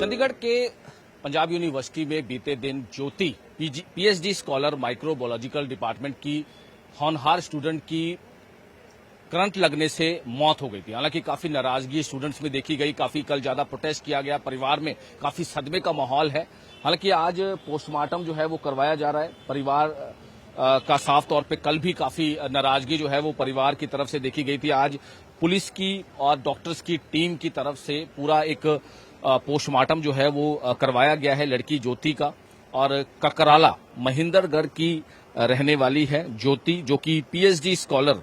चंडीगढ़ के पंजाब यूनिवर्सिटी में बीते दिन ज्योति पीएचडी स्कॉलर माइक्रोबायोलॉजिकल डिपार्टमेंट की होनहार स्टूडेंट की करंट लगने से मौत हो गई थी। हालांकि काफी नाराजगी स्टूडेंट्स में देखी गई, काफी कल ज्यादा प्रोटेस्ट किया गया, परिवार में काफी सदमे का माहौल है। हालांकि आज पोस्टमार्टम जो है वो करवाया जा रहा है। परिवार का साफ तौर पे कल भी काफी नाराजगी जो है वो परिवार की तरफ से देखी गई थी। आज पुलिस की और डॉक्टर्स की टीम की तरफ से पूरा एक पोस्टमार्टम जो है वो करवाया गया है लड़की ज्योति का। और ककराला महिंदरगढ़ की रहने वाली है ज्योति, जो कि पीएचडी स्कॉलर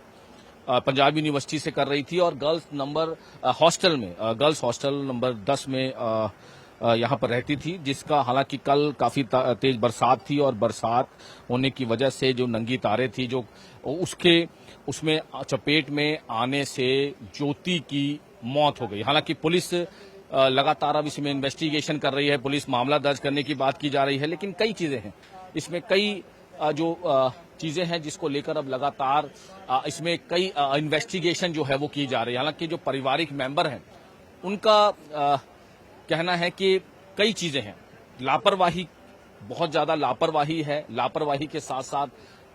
पंजाब यूनिवर्सिटी से कर रही थी और गर्ल्स हॉस्टल नंबर 10 में यहां पर रहती थी, जिसका हालांकि कल काफी तेज बरसात थी और बरसात होने की वजह से जो नंगी तारें थी जो उसमें चपेट में आने से ज्योति की मौत हो गई। हालांकि पुलिस लगातार अब इसमें इन्वेस्टिगेशन कर रही है, पुलिस मामला दर्ज करने की बात की जा रही है, लेकिन कई चीजें हैं इसमें, कई जो चीजें हैं जिसको लेकर अब लगातार इसमें कई इन्वेस्टिगेशन जो है वो की जा रही है। हालांकि जो पारिवारिक मेंबर हैं उनका कहना है कि कई चीजें हैं, लापरवाही, बहुत ज्यादा लापरवाही है, लापरवाही के साथ साथ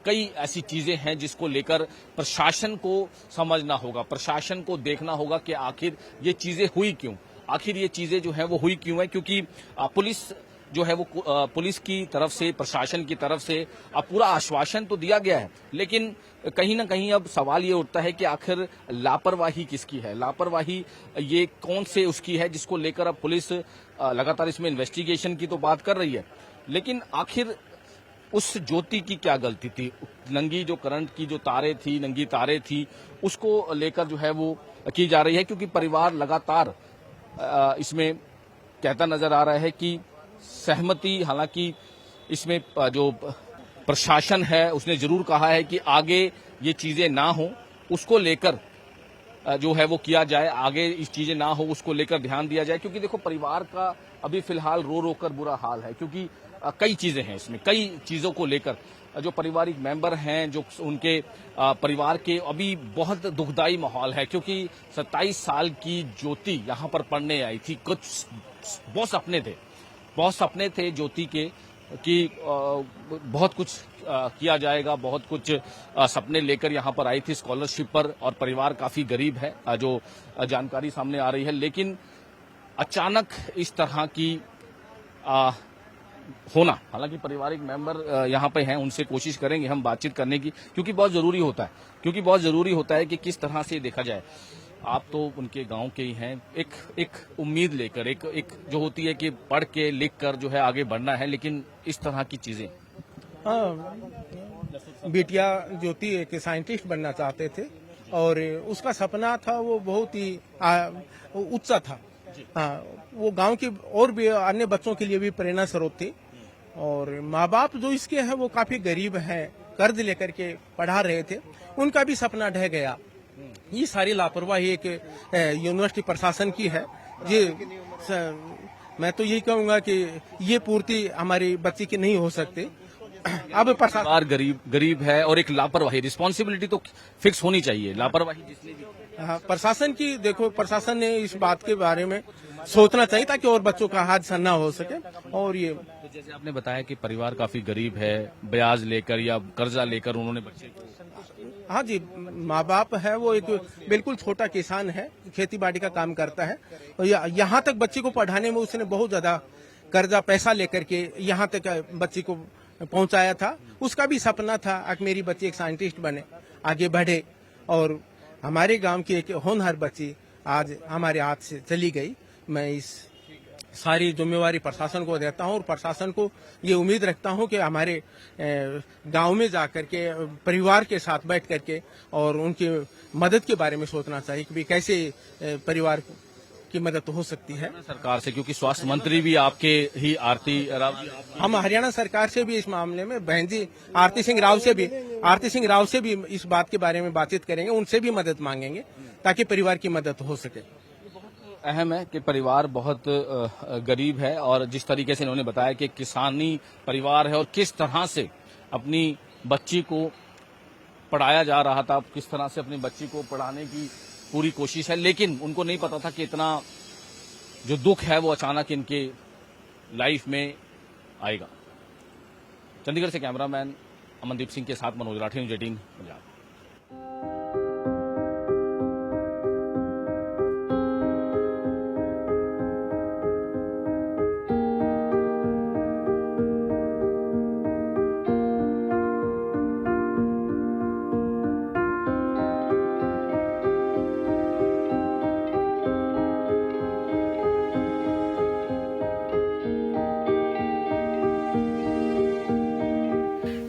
कई ऐसी चीजें हैं जिसको लेकर प्रशासन को समझना होगा, प्रशासन को देखना होगा कि आखिर ये चीजें हुई क्यों, आखिर ये चीजें जो है वो हुई क्यों है। क्योंकि पुलिस जो है वो पुलिस की तरफ से, प्रशासन की तरफ से पूरा आश्वासन तो दिया गया है, लेकिन कहीं ना कहीं अब सवाल ये उठता है कि आखिर लापरवाही किसकी है, लापरवाही ये कौन से उसकी है, जिसको लेकर अब पुलिस लगातार इसमें इन्वेस्टिगेशन की तो बात कर रही है, लेकिन आखिर उस ज्योति की क्या गलती थी। नंगी जो करंट की जो तारें थी, नंगी तारें थी, उसको लेकर जो है वो की जा रही है। क्योंकि परिवार लगातार इसमें कहता नजर आ रहा है कि सहमति, हालांकि इसमें जो प्रशासन है उसने जरूर कहा है कि आगे ये चीजें ना हो, उसको लेकर जो है वो किया जाए, आगे इस चीजें ना हो उसको लेकर ध्यान दिया जाए। क्योंकि देखो परिवार का अभी फिलहाल रो रो कर बुरा हाल है, क्योंकि कई चीजें हैं इसमें, कई चीजों को लेकर जो पारिवारिक मेंबर हैं, जो उनके परिवार के अभी बहुत दुखदाई माहौल है। क्योंकि 27 साल की ज्योति यहाँ पर पढ़ने आई थी, कुछ बहुत सपने थे ज्योति के कि बहुत कुछ किया जाएगा, बहुत कुछ सपने लेकर यहाँ पर आई थी स्कॉलरशिप पर, और परिवार काफी गरीब है जो जानकारी सामने आ रही है। लेकिन अचानक इस तरह की होना, हालांकि पारिवारिक मेंबर यहाँ पे हैं, उनसे कोशिश करेंगे हम बातचीत करने की, क्योंकि बहुत जरूरी होता है कि किस तरह से देखा जाए। आप तो उनके गांव के ही हैं, एक उम्मीद लेकर, एक जो होती है कि पढ़ के लिख कर जो है आगे बढ़ना है, लेकिन इस तरह की चीजें। बिटिया ज्योति एक साइंटिस्ट बनना चाहते थे और उसका सपना था वो बहुत ही ऊंचा था। वो गांव के और भी अन्य बच्चों के लिए भी प्रेरणा स्रोत थी। और माँ बाप जो इसके हैं वो काफी गरीब हैं, कर्ज लेकर के पढ़ा रहे थे, उनका भी सपना ढह गया। ये सारी लापरवाही एक यूनिवर्सिटी प्रशासन की है। मैं तो यही कहूंगा कि ये पूर्ति हमारी बच्ची की नहीं हो सकती। अब प्रशासन गरीब है और एक लापरवाही, रिस्पॉन्सिबिलिटी तो फिक्स होनी चाहिए, लापरवाही जिसने भी। प्रशासन की, देखो प्रशासन ने इस बात के बारे में सोचना चाहिए ताकि और बच्चों का हादसा न हो सके। और ये तो जैसे आपने बताया कि परिवार काफी गरीब है, ब्याज लेकर या कर्जा लेकर उन्होंने बच्चे को। हाँ जी, माँ बाप है वो एक बिल्कुल छोटा किसान है, खेती बाड़ी का काम करता है। और यहाँ तक बच्ची को पढ़ाने में उसने बहुत ज्यादा कर्जा पैसा लेकर के यहाँ तक बच्ची को पहुंचाया था। उसका भी सपना था कि मेरी बच्ची एक साइंटिस्ट बने, आगे बढ़े। और हमारे गांव की एक होनहार बच्ची आज हमारे हाथ से चली गई। मैं इस सारी जिम्मेवारी प्रशासन को देता हूं और प्रशासन को ये उम्मीद रखता हूं कि हमारे गांव में जाकर के परिवार के साथ बैठ करके और उनकी मदद के बारे में सोचना चाहिए कि कैसे परिवार की मदद हो सकती है सरकार से। क्योंकि स्वास्थ्य मंत्री भी आपके ही आरती राव जी, हम हरियाणा सरकार से भी इस मामले में, बहन जी आरती सिंह राव से भी इस बात के बारे में बातचीत करेंगे, उनसे भी मदद मांगेंगे ताकि परिवार की मदद हो सके। अहम है कि परिवार बहुत गरीब है और जिस तरीके से इन्होंने बताया कि किसानी परिवार है और किस तरह से अपनी बच्ची को पढ़ाया जा रहा था, किस तरह से अपनी बच्ची को पढ़ाने की पूरी कोशिश है, लेकिन उनको नहीं पता था कि इतना जो दुख है वो अचानक इनके लाइफ में आएगा। चंडीगढ़ से कैमरामैन अमनदीप सिंह के साथ मनोज राठी, न्यूज़ 18 पंजाब।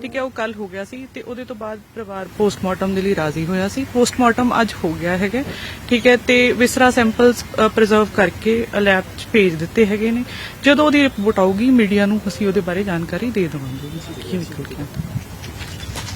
ਠੀਕ ਹੈ, ਉਹ ਕੱਲ ਹੋ ਗਿਆ ਸੀ ਤੇ ਉਹਦੇ ਤੋਂ ਬਾਅਦ ਪਰਿਵਾਰ ਪੋਸਟਮਾਰਟਮ ਦੇ ਲਈ ਰਾਜ਼ੀ ਹੋਇਆ ਸੀ। ਪੋਸਟਮਾਰਟਮ ਅੱਜ ਹੋ ਗਿਆ ਹੈਗਾ, ਠੀਕ ਹੈ, ਤੇ ਵਿਸਰਾ ਸੈਂਪਲਸ ਪ੍ਰੀਜ਼ਰਵ ਕਰਕੇ ਲੈਬ 'ਚ ਭੇਜ ਦਿੱਤੇ ਹੈਗੇ ਨੇ। ਜਦੋਂ ਉਹਦੀ ਰਿਪੋਰਟ ਆਊਗੀ ਮੀਡੀਆ ਨੂੰ ਅਸੀਂ ਉਹਦੇ ਬਾਰੇ ਜਾਣਕਾਰੀ ਦੇ ਦੇਵਾਂਗੇ ਕੀ ਨਿਕਲ ਕੇ ਆਉਂਦਾ।